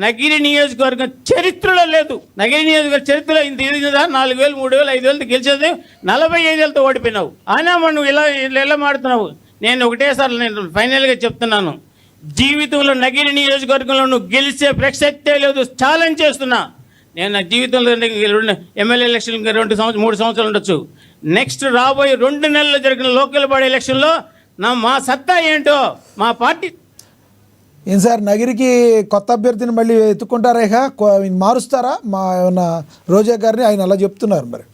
నగిరి నియోజకవర్గం చరిత్రలో లేదు. నగిరి నియోజకవర్గ చరిత్రలో ఇంత ఎదిగిందా? 4,000, 3,000, 5,000 గెలిచేది 45,000తో ఓడిపోయినావు. అయినా మనం ఇలా మాడుతున్నావు. నేను ఒకటేసారి నేను ఫైనల్గా చెప్తున్నాను, జీవితంలో నగిరి నియోజకవర్గంలో నువ్వు గెలిచే ప్రసక్తే లేదు. ఛాలెంజ్ చేస్తున్నా. నేను నా జీవితంలో ఎమ్మెల్యే ఎలక్షన్ 2 సంవత్సరాలు 3 సంవత్సరాలు ఉండొచ్చు. నెక్స్ట్ రాబోయే 2 నెలల్లో జరిగిన లోకల్ బాడీ ఎలక్షన్లో మా సత్తా ఏంటో మా పార్టీ. ఏం సార్, నగిరికి కొత్త అభ్యర్థిని మళ్ళీ ఎత్తుకుంటారా? మారుస్తారా మా ఏమన్నా రోజా గారిని? ఆయన అలా చెప్తున్నారు. మరి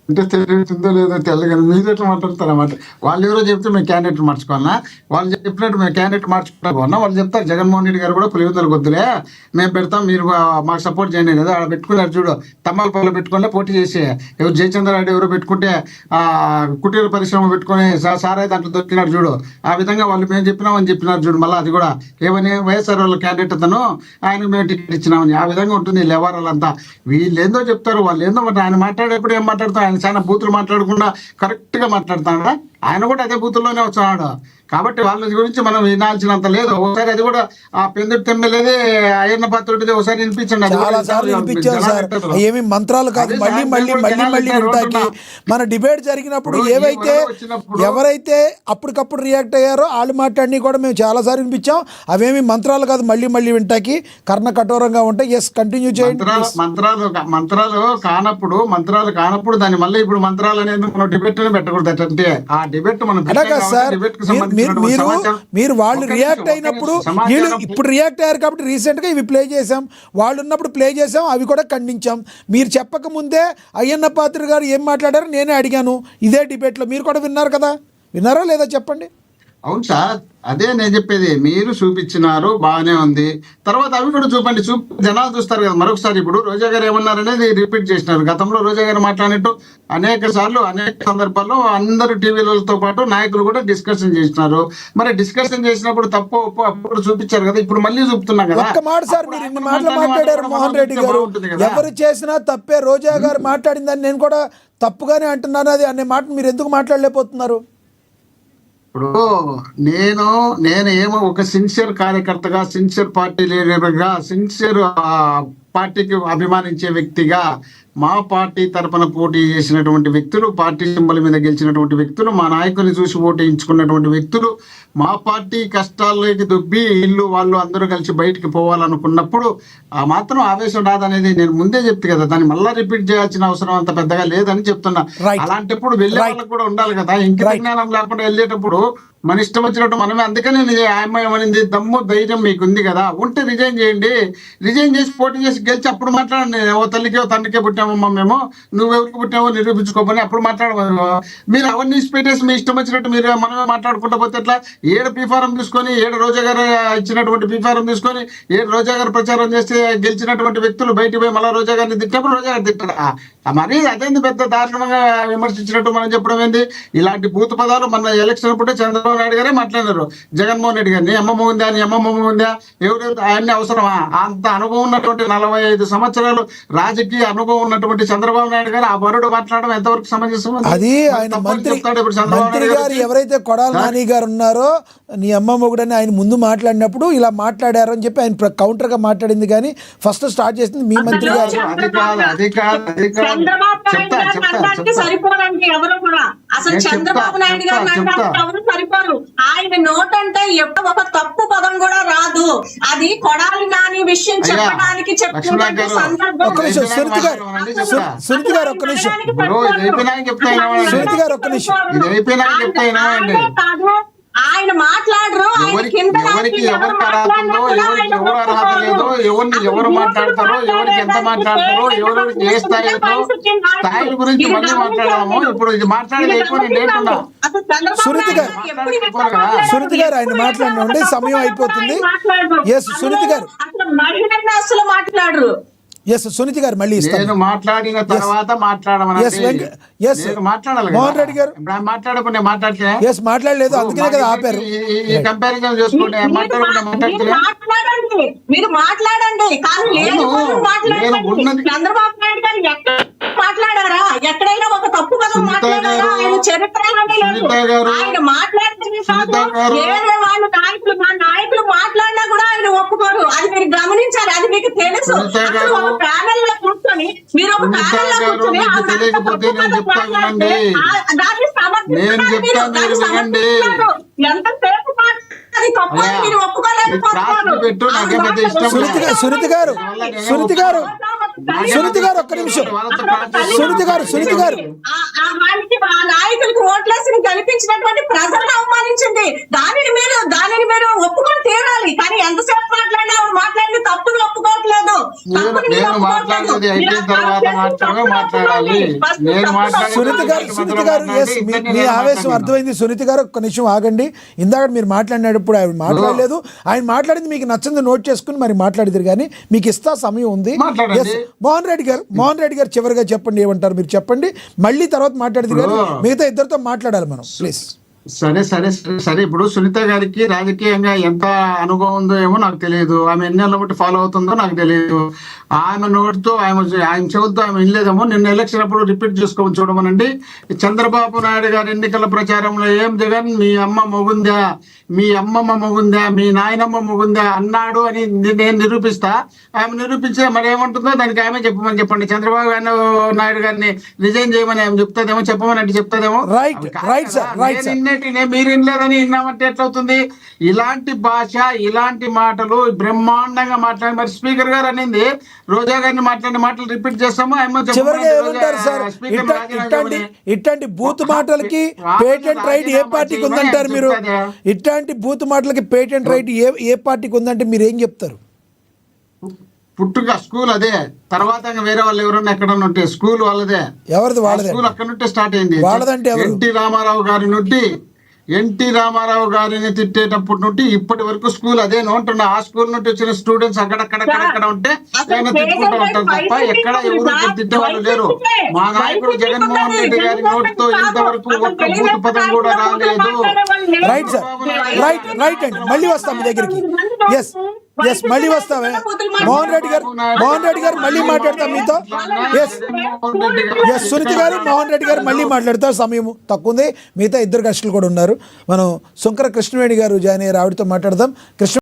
అంటే తెలియతుందో లేదో తెల్లగాని మీరు ఎట్లా మాట్లాడతారన్నమాట. వాళ్ళు ఎవరో చెప్తే మేము క్యాండిడేట్ మార్చుకోవాలన్నా? వాళ్ళు చెప్పినట్టు మేము క్యాండిడేట్ మార్చుకోవాలన్నా? వాళ్ళు చెప్తారు జగన్మోహన్ రెడ్డి గారు కూడా పులివెందులకు వద్దులే, మేము పెడతాం, మీరు మాకు సపోర్ట్ చేయండి కదా. అక్కడ పెట్టుకున్నారు చూడు, తమ్మలపల్లిలో పెట్టుకుంటే పోటీ చేసి ఎవరు జయచంద్రారెడ్డి ఎవరో పెట్టుకుంటే కుటీర పరిశ్రమ పెట్టుకుని సారాయి దాంట్లో దొరికినారు చూడు. ఆ విధంగా వాళ్ళు మేము చెప్పినామని చెప్పినారు చూడు. మళ్ళీ అది కూడా ఏమని వైఎస్ఆర్ వాళ్ళ క్యాండిడేట్ అతను, ఆయనకు మేము టికెట్ ఇచ్చినామని. ఆ విధంగా ఉంటుంది వ్యవహారాలంతా. వీళ్ళు ఏందో చెప్తారు, వాళ్ళు ఏందో. ఆయన మాట్లాడేప్పుడు ఏం మాట్లాడతారు? ఆయన చాలా బూతులు మాట్లాడకుండా కరెక్ట్గా మాట్లాడతాడా? ఆయన కూడా అదే బూతుల్లోనే వచ్చాడు. కాబట్టి వాళ్ళ గురించి మనం వినాల్సినంత లేదు. ఒకసారి అది కూడా ఆ పెందుటి ఎమ్మెల్యేది అయ్యన్న పాత్రుడిది ఒకసారి వినిపించండి. ఏమి మంత్రాలు కాదు, మళ్ళీ మళ్ళీ మళ్ళీ మళ్ళీ వింటాకి. మన డిబేట్ జరిగినప్పుడు ఎవరైతే అప్పటికప్పుడు రియాక్ట్ అయ్యారో వాళ్ళు మాట్లాడిని కూడా మేము చాలాసార్లు వినిపించాం. అవేమి మంత్రాలు కాదు, మళ్ళీ మళ్ళీ వింటాకి కర్ణ కఠోరంగా ఉంటాయి. ఎస్, కంటిన్యూ చేయండి. మంత్రాలు కానప్పుడు దాన్ని మళ్ళీ ఇప్పుడు మంత్రాలు అనేది మనం డిబేట్ పెట్టకూడదు. అంటే ఆ డిబేట్ మనం మీరు వాళ్ళు రియాక్ట్ అయినప్పుడు ఇప్పుడు రియాక్ట్ అయ్యారు కాబట్టి రీసెంట్ గా ఇవి ప్లే చేసాం. వాళ్ళు ఉన్నప్పుడు ప్లే చేసాం, అవి కూడా ఖండించాం. మీరు చెప్పక ముందే అయ్యన్న పాత్ర గారు ఏం మాట్లాడారో నేనే అడిగాను ఇదే డిబేట్ లో. మీరు కూడా విన్నారు కదా, విన్నారా లేదా చెప్పండి? అవును సార్, అదే నేను చెప్పేది. మీరు చూపించినారు, బాగానే ఉంది. తర్వాత అవి కూడా చూపండి, జనాలు చూస్తారు కదా మరొకసారి. ఇప్పుడు రోజా గారు ఏమన్నారనేది రిపీట్ చేసినారు. గతంలో రోజా గారు మాట్లాడినట్టు అనేక సార్లు అనేక సందర్భాల్లో అందరు టీవీలతో పాటు నాయకులు కూడా డిస్కషన్ చేసినారు. మరి డిస్కషన్ చేసినప్పుడు తప్పు ఒప్పు అప్పుడు చూపించారు కదా, ఇప్పుడు మళ్ళీ చూపుతున్నా కదా. ఒక్క మాట సార్, మీరు ఇన్ని మాటలు మాట్లాడారు మోహన్ రెడ్డి గారు. ఎవరు చేసినా తప్పే. రోజా గారు మాట్లాడిందని నేను కూడా తప్పుగానే అంటున్నాను. అది అనే మాట మీరు ఎందుకు మాట్లాడలేకపోతున్నారు? ఇప్పుడు నేను ఏమో ఒక సిన్సియర్ కార్యకర్తగా, సిన్సియర్ పార్టీ లీడర్గా, సిన్సియర్ పార్టీకి అభిమానించే వ్యక్తిగా, మా పార్టీ తరఫున పోటీ చేసినటువంటి వ్యక్తులు, పార్టీ సింబల్ మీద గెలిచినటువంటి వ్యక్తులు, మా నాయకుని చూసి ఓటేయించుకున్నటువంటి వ్యక్తులు, మా పార్టీ కష్టాల్లోకి దుబ్బి ఇల్లు వాళ్ళు అందరూ కలిసి బయటికి పోవాలనుకున్నప్పుడు ఆ మాత్రం ఆవేశం రాదనేది నేను ముందే చెప్తే కదా. దాన్ని మళ్ళా రిపీట్ చేయాల్సిన అవసరం అంత పెద్దగా లేదని చెప్తున్నా. అలాంటప్పుడు వెళ్ళే వాళ్ళకి కూడా ఉండాలి కదా, ఇంకిత జ్ఞానం లేకుండా వెళ్ళేటప్పుడు మన ఇష్టం వచ్చినట్టు మనమే. అందుకని ఏమనింది, దమ్ము ధైర్యం మీకు ఉంది కదా, ఉంటే రిజైన్ చేయండి. రిజైన్ చేసి పోటీ చేసి గెలిచి అప్పుడు మాట్లాడండి. ఓ తల్లికి ఓ తండ్రికే పుట్టామమ్మా మేము, నువ్వెవరికి పుట్టావో నిరూపించుకోమని అప్పుడు మాట్లాడమని. మీరు అవన్నీ పెట్టేసి మీ ఇష్టం వచ్చినట్టు మీరు మనమే మాట్లాడుకుంటా పోతే ఎట్లా? 7 పీఫారం తీసుకొని, 7 రోజా గారు ఇచ్చినటువంటి పీఫారం తీసుకొని 7 రోజా గారు ప్రచారం చేస్తే గెలిచినటువంటి వ్యక్తులు బయటికి పోయి మళ్ళీ రోజా గారిని తిట్టినప్పుడు రోజా గారు తిట్టడా? మరి అదేంది పెద్ద దారుణంగా విమర్శించినట్టు మనం చెప్పడం ఏంది? ఇలాంటి భూత పదాలు మన ఎలక్షన్ అప్పుడే చంద్రబాబు నాయుడు గారే మాట్లాడారు. జగన్మోహన్ రెడ్డి గారిని అమ్మమ్మ ఉందా అని, అమ్మమ్మ ఉందా, ఎవరు ఆయన్ని అవసరమా? అంత అనుభవం ఉన్నటువంటి 45 సంవత్సరాలు రాజకీయ అనుభవం ఉన్నటువంటి చంద్రబాబు నాయుడు గారు ఆ వరుడు మాట్లాడడం ఎంతవరకు సమంజసం? అది ఆయన మంత్రి గారు ఎవరైతే కొడాల నాని గారు ఉన్నారో, నీ అమ్మ మొగుడని ఆయన ముందు మాట్లాడినప్పుడు ఇలా మాట్లాడారు అని చెప్పి ఆయన కౌంటర్ గా మాట్లాడింది. కానీ ఫస్ట్ స్టార్ట్ చేసింది మీ మంత్రి గారు. సరిపోరండి ఎవరు కూడా. అసలు చంద్రబాబు నాయుడు గారు ఎవరు సరిపోరు. ఆయన నోటంటే ఎప్పుడు ఒక తప్పు పదం కూడా రాదు. అది కొడాలి నాని విషయం చెప్పడానికి చెప్తున్నట్టు సందర్భం. సునీత గారు ఒక్క నిమిషం. సునీత గారు ఒక్క నిమిషం. కాదు, ఆయన మాట్లాడరు. ఎవరికి ఎవరికి అర్హత లేదో, ఎవరు మాట్లాడతారో, ఎవరికి ఎంత మాట్లాడతారో, ఎవరు ఏ స్థాయి గురించి మళ్ళీ మాట్లాడదాము. ఇప్పుడు ఇది మాట్లాడేది ఎక్కువ నేను లేకుండా. సునీత గారు ఆయన మాట్లాడినండి, సమయం అయిపోతుంది. ఎస్ సునీత గారు, మాట్లాడరు. ఎస్ సునీత గారు మళ్ళీ నేను మాట్లాడిన తర్వాత మాట్లాడాలి. మోహన్ రెడ్డి గారు మాట్లాడకుండా మాట్లాడితే ఎస్ మాట్లాడలేదు, అందుకనే కదా ఆపారు. ఈ కంపారిజన్ చూసుకుంటే మీరు మాట్లాడండి. చంద్రబాబు నాయుడు గారు ఎక్కడ మాట్లాడారా? ఎక్కడైనా ఒక తప్పు పదం మాట్లాడారా? ఆయన చరిత్ర ఆయన మాట్లాడితే వేరే వాళ్ళు నాయకులు, మా నాయకులు మీరు గమనించాలి, అది మీకు తెలుసు. సునీత అసలు గారు, ఒక ప్యానెల్ లో కూర్చొని మీరు ఒక సునీత ప్యానెల్ లో గారు, కూర్చొని మీకు ఆ తెలియకపోతే తప్పు నేను చెప్తా మాట్లాడితే వినండి. దాన్ని సమర్థిస్తున్నారు నేను చెప్తా, దాన్ని మీరు వినండి. సమర్థిస్తున్నారు. ఎంతసేపు మాట్లాడి తప్పు అని అయ్యా, మీరు ఈ ఒప్పుకోలేకపోతున్నారు. క్రాస్ పెట్టు, నాకేం పెద్ద ఇష్టం సునీత గారు, సునీత గారు, సునీత గారు ఒక్క నిమిషం. సునీత గారు ఆ వారికి ఆ నాయకులకు ఓట్లేసి గెలిపించినటువంటి ప్రజలను అవమానించింది. దానిని మీరు ఒప్పుకొని తీరాలి. కానీ ఎంతసేపు మాట్లాడినా ఆవిడ మాట్లాడిన తప్పును ఒప్పుకోవట్లేదు. తప్పుని మీరు నేను ఒప్పుకోవట్లేదు. మాట్లాడేది అయిపోయిన మీరు తర్వాత మాత్రమే మాట్లాడాలి. నేను మాట్లాడేది సునీత గారు ఎస్, మీ ఆవేశం అర్థమైంది. సునీత గారు ఒక్క నిమిషం ఆగండి. ఇందాక మీరు మాట్లాడినప్పుడు ఆయన మాట్లాడలేదు. ఆయన మాట్లాడింది మీకు నచ్చింది నోట్ చేసుకుని మరి మాట్లాడిద్దరు, కానీ మీకు ఇస్తా సమయం ఉంది. మాట్లాడండి. ఎస్, మోహన్ రెడ్డి గారు చివరిగా చెప్పండి, ఏమంటారు మీరు చెప్పండి. మళ్ళీ తర్వాత మాట్లాడిద్దరు, కానీ మిగతా ఇద్దరితో మాట్లాడాలి మనం, ప్లీజ్. సరే సరే సరే సరే ఇప్పుడు సునీత గారికి రాజకీయంగా ఎంత అనుభవం ఉందో ఏమో నాకు తెలియదు. ఆమె ఎన్నేళ్ళ బట్టి ఫాలో అవుతుందో నాకు తెలియదు. ఆమె నోటితో ఆయన చెబుతూ ఆమె వినలేదేమో. నిన్న ఎలక్షన్ అప్పుడు రిపీట్ చేసుకోమని చూడమనండి. చంద్రబాబు నాయుడు గారి ఎన్నికల ప్రచారంలో ఏం జగన్ మీ అమ్మ మొగుందా, మీ అమ్మమ్మ మొగుందా, మీ నాయనమ్మ మొగుందా అన్నాడు అని నేను నిరూపిస్తా. ఆమె నిరూపించే మరి ఏమంటుందో దానికి ఆమె చెప్పమని చెప్పండి. చంద్రబాబు నాయుడు గారిని రిజైన్ చేయమని ఆమె చెప్తాదేమో, చెప్పమని అంటే చెప్తాదేమో. Right sir. మీరు వినలేదని విన్నామంటే ఎట్లవుతుంది? ఇలాంటి భాష, ఇలాంటి మాటలు బ్రహ్మాండంగా మాట్లాడి మరి స్పీకర్ గారు అనింది రోజా గారిని మాట్లాడిన మాటలు రిపీట్ చేస్తాము. చివరిగా ఏమంటారు సార్? ఇట్లాంటి బూత్ మాటలకి పేటెంట్ రైట్ ఏ పార్టీకి ఉందంటారు మీరు? ఇట్లాంటి బూత్ మాటలకి పేటెంట్ రైట్ ఏ పార్టీకి ఉందంటే మీరు ఏం చెప్తారు? పుట్టుక స్కూల్ అదే, తర్వాత వేరే వాళ్ళు ఎవరన్నా ఎక్కడన్నా ఉంటే స్కూల్ వాళ్ళదే. ఎవరిది? వాళ్ళదే. స్కూల్ అక్కడ నుండి స్టార్ట్ అయింది. వాళ్ళదంటే ఎవరు? ఎన్టీ రామారావు గారిని తిట్టేటప్పటి నుండి ఇప్పటి వరకు స్కూల్ అదే అంటున్నా. ఆ స్కూల్ నుండి వచ్చిన స్టూడెంట్స్ అక్కడక్కడ ఉంటే ఆయన తిట్టుకుంటూ ఉంటారు తప్ప ఎక్కడ ఎవరు తిట్టే వాళ్ళు లేరు. మా నాయకుడు జగన్మోహన్ రెడ్డి గారి నోటితో ఇంతవరకు ఒక్క బూత్ పదం కూడా రాలేదు. రైట్ సార్, రైట్ అండి. మళ్ళీ వస్తాం మీ దగ్గరికి. ఎస్ మళ్ళీ వస్తామే. మోహన్ రెడ్డి గారు మళ్ళీ మాట్లాడతాం మీతో. ఎస్ సునీత గారు, మోహన్ రెడ్డి గారు మళ్ళీ మాట్లాడతారు. సమయం తక్కువ ఉంది. మిగతా ఇద్దరు గెస్టులు కూడా ఉన్నారు. మనం శంకర కృష్ణవేణి గారు జాయిన్ అయ్యారు, ఆవిడతో మాట్లాడదాం. కృష్ణ